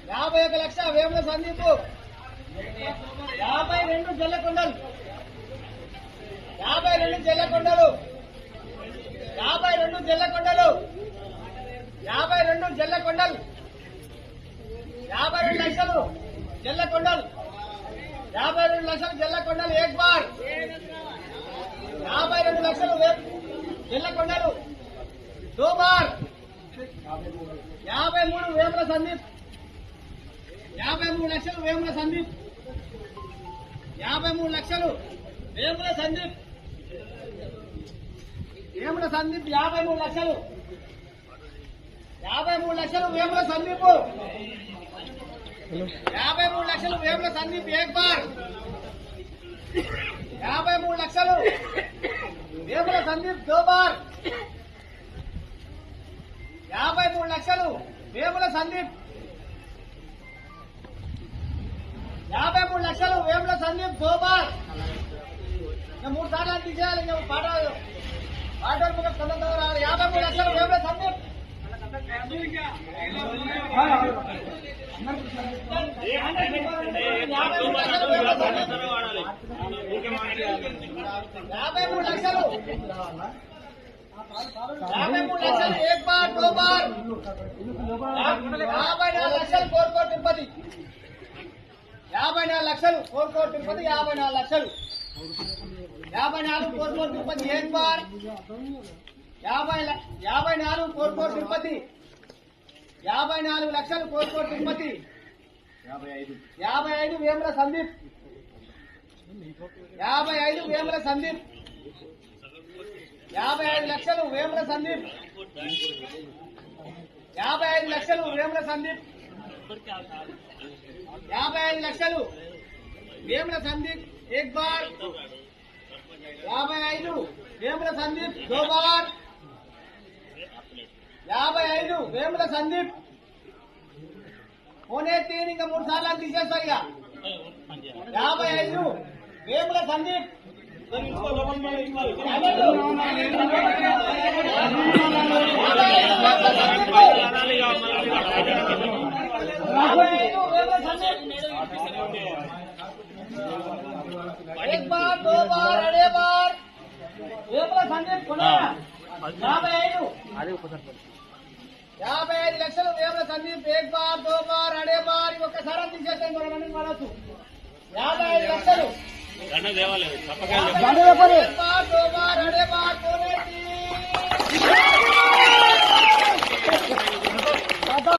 51 లక్ష వేముల సందీప్ 52 జల్లకొండలు 52 జల్లకొండలు 52 జల్లకొండలు 52 జల్లకొండలు 52 లక్షలు జల్లకొండలు 52 లక్షలు జల్లకొండలు ఏక్ బార్ 52 లక్షలు జల్లకొండలు దో బార్ 53 వేముల సందీప్ 53 లక్షలు వేముల సందీప్ 53 లక్షలు వేముల సందీప్ 53 లక్షలు 53 లక్షలు వేముల సందీప్ 53 లక్షలు వేముల సందీప్ ఏక్ బార్ 53 లక్షలు వేముల సందీప్ దో బార్ 53 లక్షలు వేముల సందీప్ 53 లక్షలు వేముల సందీప్ దో బార్ 3 సార్లు తీసేయాలి పాట 53 లక్షలు వేముల సందీప్ 53 లక్షలు 53 లక్షలు ఏక్ బార్ దో బార్ 54 లక్షలు కోరుకోట తిరుపతి 54 లక్షలు కోరుకోట తిరుపతి 54 లక్షలు 54 కోరుకోట తిరుపతి ఏక్ బార్ 54 కోరుకోట తిరుపతి 54 లక్షలు కోరుకోట తిరుపతి 55 వేముల సందీప్ 55 వేముల సందీప్ 55 లక్షలు వేముల సందీప్ 55 లక్షలు వేముల సందీప్ 55 లక్షలు వేముల సందీప్ ఏక్ బార్ 55 వేముల సందీప్ దో బార్ 55 వేముల సందీప్ పోనే 3 ఇంకా 3 సార్లు తీసేస్తారు ఇక 55 వేముల సందీప్ 1 बार 2 बार अड़े बार वेमुల సందీప్ 55 లక్షలు వేముల సందీప్ 1 बार 2 बार अड़े बार ఒక్కసారి తీసేస్తాం మనని మనసు 55 లక్షలు గండ దేవాలయం తప్పక 1 बार 2 बार अड़े बार 3